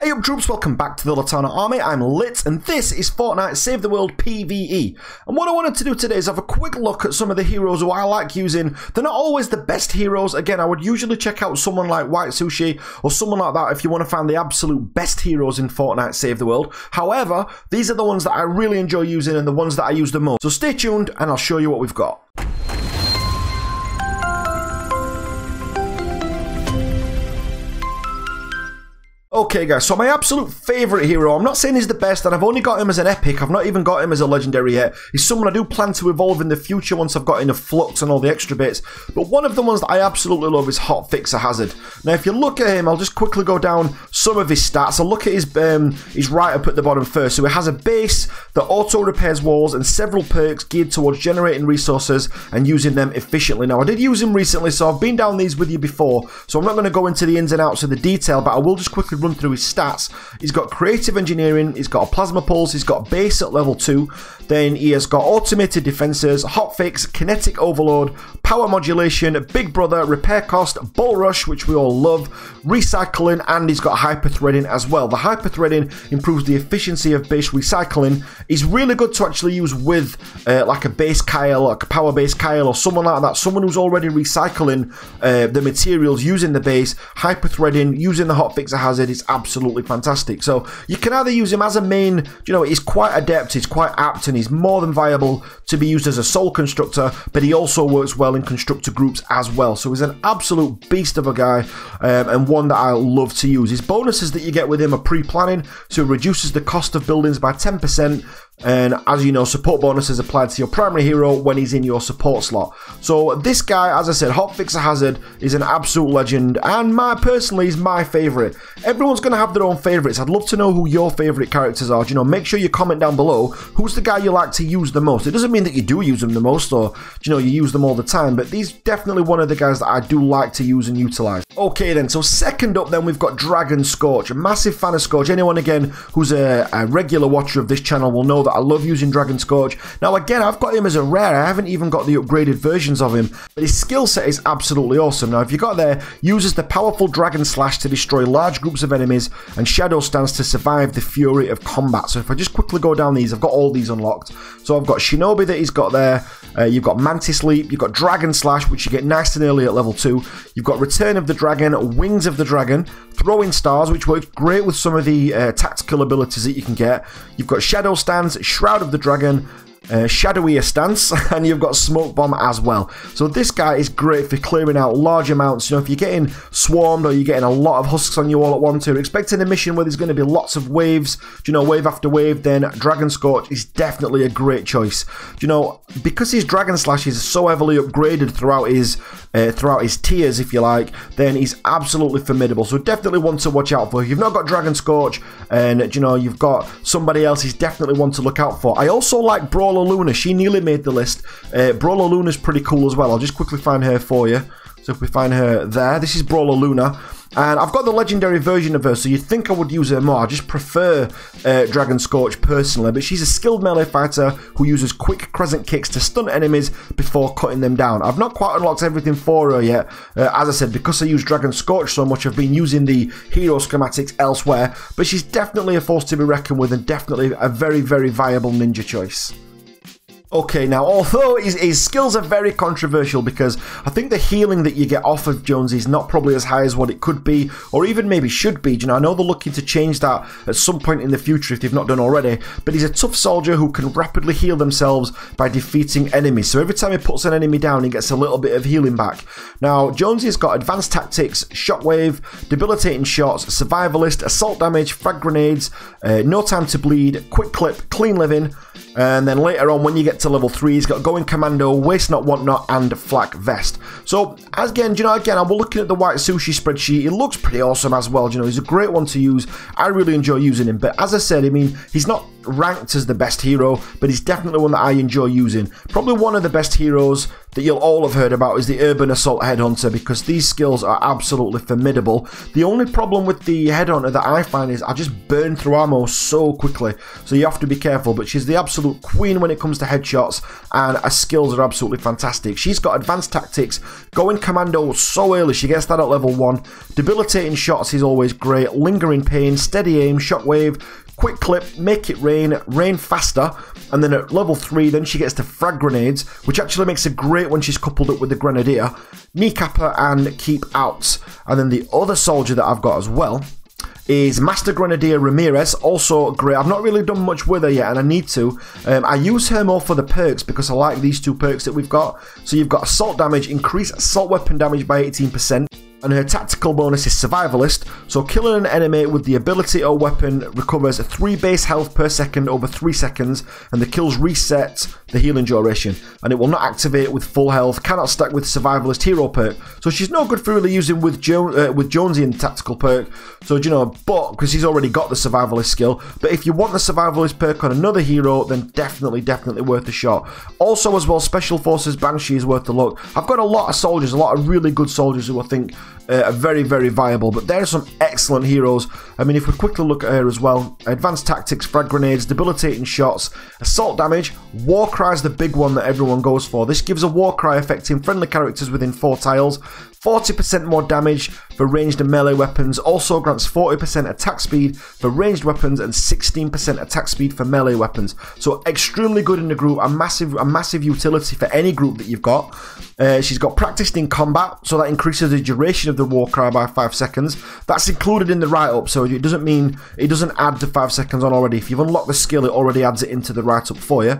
Hey up troops, welcome back to the Litanah army. I'm Lit and this is Fortnite Save the World PVE. And what I wanted to do today is have a quick look at some of the heroes who I like using. They're not always the best heroes. Again, I would usually check out someone like White Sushi or someone like that if you want to find the absolute best heroes in Fortnite Save the World. However, these are the ones that I really enjoy using and the ones that I use the most. So stay tuned and I'll show you what we've got. Okay guys, so my absolute favourite hero, I'm not saying he's the best and I've only got him as an epic, I've not even got him as a legendary yet. He's someone I do plan to evolve in the future once I've got enough flux and all the extra bits. But one of the ones that I absolutely love is Hot Fixer Hazard. Now if you look at him, I'll just quickly go down some of his stats. I'll look at his right up at the bottom first. So he has a base that auto repairs walls and several perks geared towards generating resources and using them efficiently. Now I did use him recently, so I've been down these with you before, so I'm not going to go into the ins and outs of the detail, but I will just quickly run through his stats. He's got creative engineering, he's got a plasma pulse, he's got base at level 2, then he has got automated defenses, hotfix, kinetic overload, power modulation, big brother, repair cost, bull rush, which we all love, recycling, and he's got hyper threading as well. The hyper threading improves the efficiency of base recycling. He's really good to actually use with like a base Kyle, like a power base Kyle or someone like that, someone who's already recycling the materials using the base. Hyper threading using the hotfixer hazard is absolutely fantastic. So you can either use him as a main, you know, he's quite adept, he's quite apt, and he's more than viable to be used as a soul constructor, but he also works well in constructor groups as well. So he's an absolute beast of a guy, and one that I love to use. His bonuses that you get with him are pre-planning, so it reduces the cost of buildings by 10%. And as you know, support bonuses applied to your primary hero when he's in your support slot. So this guy, as I said, Hotfixer Hazard is an absolute legend, and personally is my favourite. Everyone's going to have their own favourites. I'd love to know who your favourite characters are. You know, make sure you comment down below who's the guy you like to use the most. It doesn't mean that you do use them the most, or you know, you use them all the time, but these definitely one of the guys that I do like to use and utilise. Okay then, so second up then we've got Dragon Scourge. A massive fan of Scourge. Anyone again who's a regular watcher of this channel will know that I love using Dragon Scourge. Now again, I've got him as a rare. I haven't even got the upgraded versions of him, but his skill set is absolutely awesome. Now if you got there, uses the powerful Dragon Slash to destroy large groups of enemies and Shadow Stance to survive the fury of combat. So if I just quickly go down these, I've got all these unlocked. So I've got Shinobi that he's got there, you've got Mantis Leap, you've got Dragon Slash, which you get nice and early at level 2, you've got Return of the Dragon, Wings of the Dragon, Throwing Stars, which works great with some of the tactical abilities that you can get, you've got Shadow Stance, Shroud of the Dragon, Shadowier Stance, and you've got Smoke Bomb as well. So this guy is great for clearing out large amounts. You know, if you're getting swarmed or you're getting a lot of husks on you all at once, or expecting a mission where there's going to be lots of waves, you know, wave after wave, then Dragon Scourge is definitely a great choice. You know, because his Dragon Slash is so heavily upgraded throughout his tiers, if you like, then he's absolutely formidable. So definitely one to watch out for. If you've not got Dragon Scourge and, you know, you've got somebody else, he's definitely one to look out for. I also like Brawler Luna. She nearly made the list. Brawler Luna's pretty cool as well. I'll just quickly find her for you. So if we find her there, this is Brawler Luna. And I've got the legendary version of her, so you'd think I would use her more. I just prefer Dragon Scourge personally, but she's a skilled melee fighter who uses quick crescent kicks to stun enemies before cutting them down. I've not quite unlocked everything for her yet. As I said, because I use Dragon Scourge so much, I've been using the hero schematics elsewhere, but she's definitely a force to be reckoned with and definitely a very, very viable ninja choice. Okay, now although his skills are very controversial because I think the healing that you get off of Jonesy is not probably as high as what it could be, or even maybe should be. You know, I know they're looking to change that at some point in the future if they've not done already, but he's a tough soldier who can rapidly heal themselves by defeating enemies. So every time he puts an enemy down, he gets a little bit of healing back. Now, Jonesy's got advanced tactics, shockwave, debilitating shots, survivalist, assault damage, frag grenades, no time to bleed, quick clip, clean living, and then later on when you get to level 3, he's got Going Commando, Waste Not, Want Not, and Flak Vest. So, again, you know, I'm looking at the White Sushi spreadsheet. It looks pretty awesome as well. You know, he's a great one to use. I really enjoy using him. But as I said, I mean, he's not ranked as the best hero, but he's definitely one that I enjoy using. Probably one of the best heroes that you'll all have heard about is the Urban Assault Headhunter, because these skills are absolutely formidable. The only problem with the Headhunter that I find is I just burn through ammo so quickly, so you have to be careful, but she's the absolute queen when it comes to headshots, and her skills are absolutely fantastic. She's got advanced tactics, going commando so early, she gets that at level 1, debilitating shots is always great, lingering pain, steady aim, shockwave, quick clip, make it rain faster, and then at level 3 then she gets to frag grenades, which actually makes her great when she's coupled up with the Grenadier, kneecapper and keep out. And then the other soldier that I've got as well is Master Grenadier Ramirez, also great. I've not really done much with her yet, and I need to. I use her more for the perks because I like these 2 perks that we've got. So you've got assault damage, increase assault weapon damage by 18%. And her tactical bonus is Survivalist, so killing an enemy with the ability or weapon recovers 3 base health per second over 3 seconds, and the kills reset the healing duration, and it will not activate with full health, cannot stack with Survivalist hero perk, so she's no good for really using with Jonesy in tactical perk, so you know, but because he's already got the Survivalist skill. But if you want the Survivalist perk on another hero, then definitely worth a shot. Also as well, Special Forces Banshee is worth a look. I've got a lot of soldiers, a lot of really good soldiers who I think are very viable, but there are some excellent heroes. I mean, if we quickly look at her as well, advanced tactics, frag grenades, debilitating shots, assault damage, war cry is the big one that everyone goes for. This gives a war cry affecting friendly characters within 4 tiles, 40% more damage for ranged and melee weapons, also grants 40% attack speed for ranged weapons and 16% attack speed for melee weapons. So extremely good in the group, a massive utility for any group that you've got. She's got practiced in combat, so that increases the duration of the war cry by 5 seconds. That's included in the write-up, so it doesn't add to 5 seconds on already. If you've unlocked the skill, it already adds it into the write-up for you.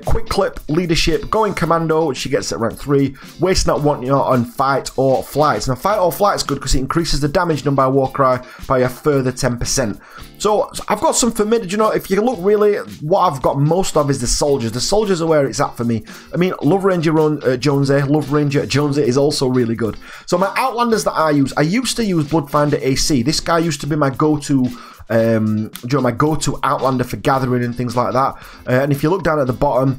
Quick clip, leadership, going commando, which she gets at rank 3, waste not, want not, on fight or flight. Now fight or flight is good because it increases the damage done by warcry by a further 10%. So I've got some familiar, you know, if you look really, what I've got most of is the soldiers. The soldiers are where it's at for me. I mean, Love Ranger Jonesy is also really good. So my Outlanders that I used to use Bloodfinder AC. This guy used to be my go-to my go-to Outlander for gathering and things like that. And if you look down at the bottom,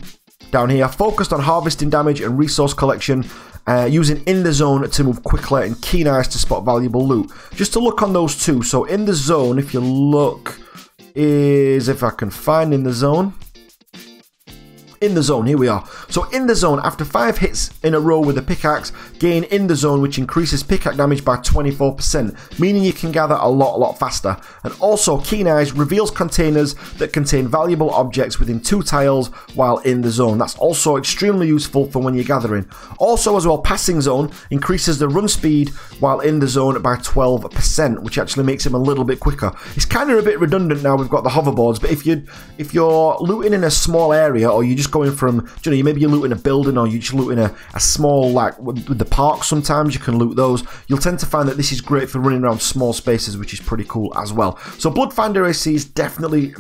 down here, focused on harvesting damage and resource collection, using in the zone to move quickly and keen eyes to spot valuable loot. Just to look on those 2. So in the zone, if you look, if I can find in the zone, here we are. So in the zone, after 5 hits in a row with a pickaxe, gain in the zone, which increases pickaxe damage by 24%, meaning you can gather a lot faster. And also, Keen Eyes reveals containers that contain valuable objects within 2 tiles while in the zone. That's also extremely useful for when you're gathering. Also as well, Passing Zone increases the run speed while in the zone by 12%, which actually makes him a little bit quicker. It's kind of a bit redundant now, we've got the hoverboards, but if you're looting in a small area, or you just going from, you know, maybe you're looting a building, or you're just looting a small, like with the park, sometimes you can loot those, you'll tend to find that this is great for running around small spaces, which is pretty cool as well. So Bloodfinder AC is definitely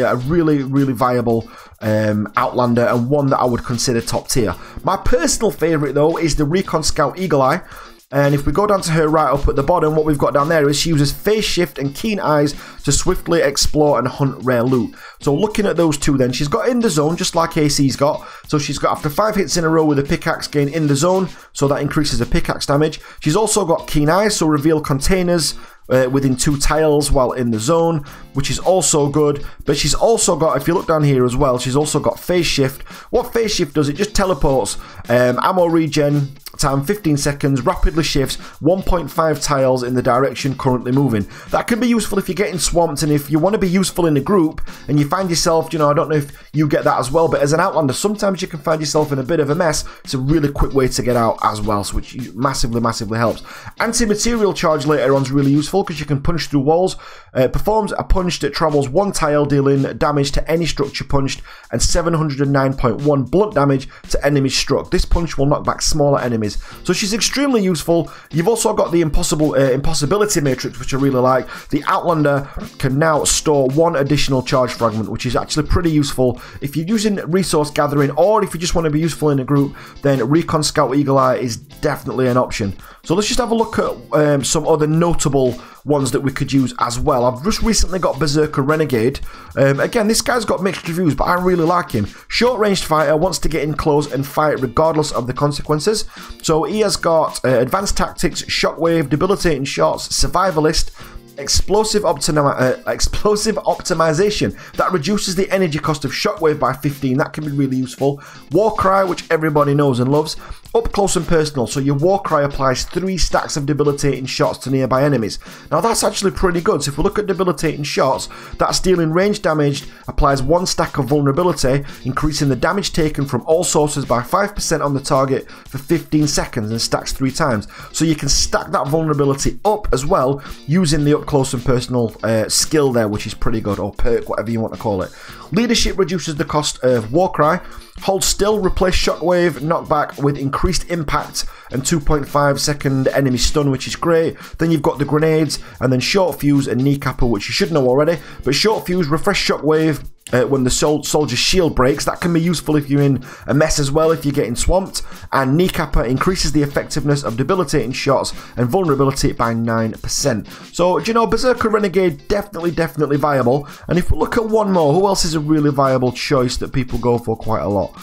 a really viable Outlander, and one that I would consider top tier. My personal favourite though is the Recon Scout Eagle Eye. And if we go down to her right up at the bottom, what we've got down there is she uses Phase Shift and Keen Eyes to swiftly explore and hunt rare loot. So looking at those 2 then, she's got in the zone just like AC's got. So she's got after 5 hits in a row with a pickaxe, gain in the zone, so that increases the pickaxe damage. She's also got Keen Eyes, so reveal containers within 2 tiles while in the zone, which is also good. But she's also got, if you look down here as well, she's also got Phase Shift. What Phase Shift does, it just teleports ammo regen time 15 seconds, rapidly shifts 1.5 tiles in the direction currently moving. That can be useful if you're getting swamped, and if you want to be useful in a group and you find yourself, you know, I don't know if you get that as well, but as an Outlander, sometimes you can find yourself in a bit of a mess. It's a really quick way to get out as well, so which massively helps. Anti-material charge later on is really useful because you can punch through walls. Performs a punch that travels 1 tile, dealing damage to any structure punched, and 709.1 blunt damage to enemies struck. This punch will knock back smaller enemies. So she's extremely useful. You've also got the impossibility matrix, which I really like. The Outlander can now store 1 additional charge fragment, which is actually pretty useful if you're using resource gathering, or if you just want to be useful in a group, then Recon Scout Eagle Eye is definitely an option. So let's just have a look at some other notable ones that we could use as well. I've just recently got Bazooka Renegade. Again, this guy's got mixed reviews, but I really like him. Short-ranged fighter, wants to get in close and fight regardless of the consequences. So he has got advanced tactics, shockwave, debilitating shots, survivalist, explosive optimization that reduces the energy cost of shockwave by 15. That can be really useful. War cry, which everybody knows and loves. Up close and personal, so your war cry applies 3 stacks of debilitating shots to nearby enemies. Now that's actually pretty good. So if we look at debilitating shots, that's dealing range damage, applies 1 stack of vulnerability, increasing the damage taken from all sources by 5% on the target for 15 seconds and stacks 3 times. So you can stack that vulnerability up as well using the up close and personal skill there, which is pretty good, or perk, whatever you want to call it. Leadership reduces the cost of Warcry. Hold still, replace shockwave, knockback with increased impact and 2.5 second enemy stun, which is great. Then you've got the grenades, and then short fuse and kneecapper, which you should know already. But short fuse, refresh shockwave when the soldier's shield breaks. That can be useful if you're in a mess as well, if you're getting swamped. And kneecapper increases the effectiveness of debilitating shots and vulnerability by 9%. So, do you know, Bazooka Renegade, definitely viable. And if we look at one more, who else is a really viable choice that people go for quite a lot?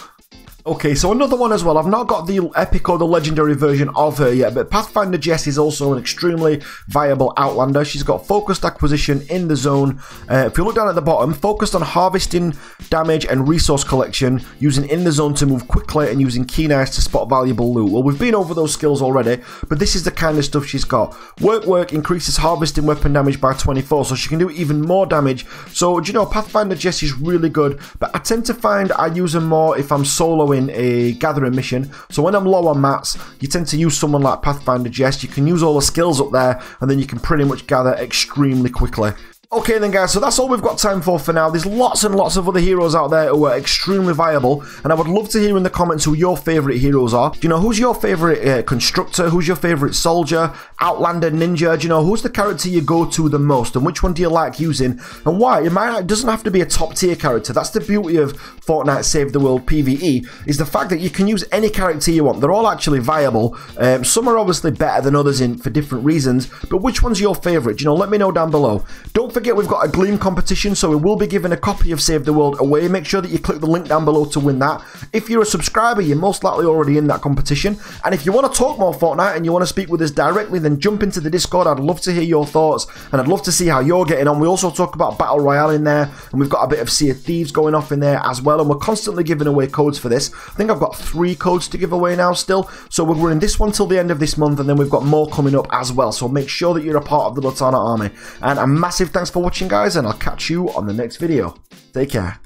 Okay, so another one as well. I've not got the epic or the legendary version of her yet, but Pathfinder Jess is also an extremely viable outlander. She's got focused acquisition in the zone. If you look down at the bottom, focused on harvesting damage and resource collection, using in the zone to move quickly and using keen eyes to spot valuable loot. Well, we've been over those skills already, but this is the kind of stuff she's got. Work increases harvesting weapon damage by 24, so she can do even more damage. So, do you know, Pathfinder Jess is really good, but I tend to find I use her more if I'm soloing a gathering mission. So when I'm low on mats, you tend to use someone like Pathfinder Jess. You can use all the skills up there, and then you can pretty much gather extremely quickly. Okay then guys, so that's all we've got time for now. There's lots and lots of other heroes out there who are extremely viable, and I would love to hear in the comments who your favourite heroes are. Do you know, who's your favourite constructor? Who's your favourite soldier, outlander, ninja? Do you know, who's the character you go to the most, and which one do you like using, and why? It doesn't have to be a top tier character. That's the beauty of Fortnite Save the World PVE, is the fact that you can use any character you want. They're all actually viable. Some are obviously better than others for different reasons, but which one's your favourite? You know, let me know down below. Don't forget we've got a Gleam competition, so we will be giving a copy of Save the World away. Make sure that you click the link down below to win that. If you're a subscriber, you're most likely already in that competition. And if you want to talk more Fortnite and you want to speak with us directly, then jump into the Discord. I'd love to hear your thoughts, and I'd love to see how you're getting on. We also talk about Battle Royale in there, and we've got a bit of Sea of Thieves going off in there as well, and we're constantly giving away codes for this. I think I've got 3 codes to give away now still, so we're running this one till the end of this month, and then we've got more coming up as well. So make sure that you're a part of the Litanah army. And a massive thanks for watching, guys, and I'll catch you on the next video. Take care.